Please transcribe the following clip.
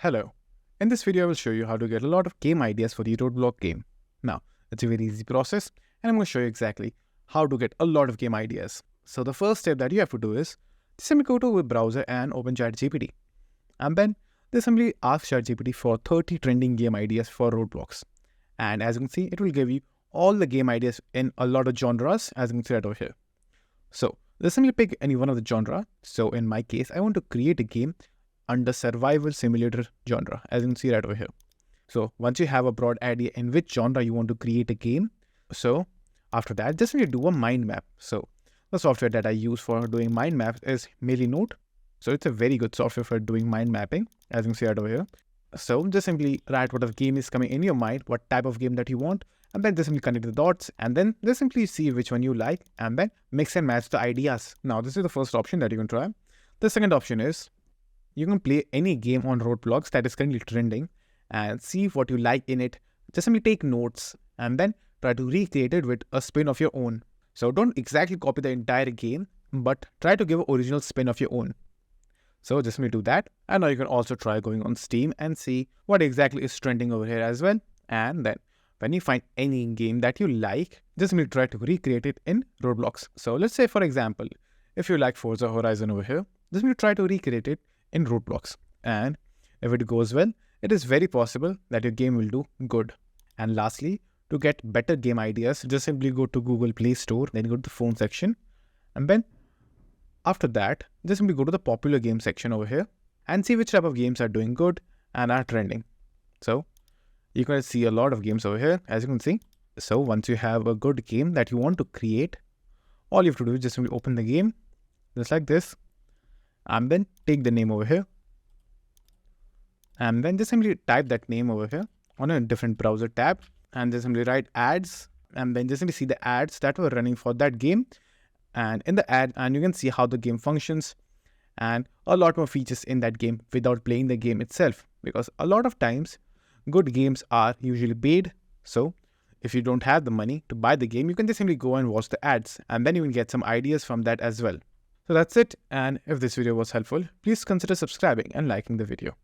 Hello. In this video, I will show you how to get a lot of game ideas for the Roblox game. Now, it's a very easy process, and I'm going to show you exactly how to get a lot of game ideas. So the first step that you have to do is simply go to a browser and open ChatGPT. And then just simply ask ChatGPT for 30 trending game ideas for Roblox. And as you can see, it will give you all the game ideas in a lot of genres, as you can see right over here. So just simply pick any one of the genre. So in my case, I want to create a game under survival simulator genre, as you can see right over here. So once you have a broad idea in which genre you want to create a game, so after that, just simply do a mind map. So the software that I use for doing mind maps is Note. So it's a very good software for doing mind mapping, as you can see right over here. So just simply write what the game is coming in your mind, what type of game that you want, and then just simply connect the dots, and then just simply see which one you like, and then mix and match the ideas. Now, this is the first option that you can try. The second option is you can play any game on Roblox that is currently trending and see what you like in it. Just simply take notes and then try to recreate it with a spin of your own. So don't exactly copy the entire game, but try to give an original spin of your own. So just simply do that. And now you can also try going on Steam and see what exactly is trending over here as well. And then when you find any game that you like, just simply try to recreate it in Roblox. So let's say, for example, if you like Forza Horizon over here, just simply try to recreate it in Roblox. And if it goes well, it is very possible that your game will do good. And lastly, to get better game ideas, just simply go to Google Play Store, then go to the phone section, and then after that, just simply go to the popular game section over here and see which type of games are doing good and are trending. So you can see a lot of games over here, as you can see. So once you have a good game that you want to create, all you have to do is just simply open the game, just like this, and then take the name over here, and then just simply type that name over here on a different browser tab, and just simply write ads, and then just simply see the ads that were running for that game, and in the ad, and you can see how the game functions and a lot more features in that game without playing the game itself, because a lot of times good games are usually paid. So if you don't have the money to buy the game, you can just simply go and watch the ads, and then you can get some ideas from that as well. So that's it, and if this video was helpful, please consider subscribing and liking the video.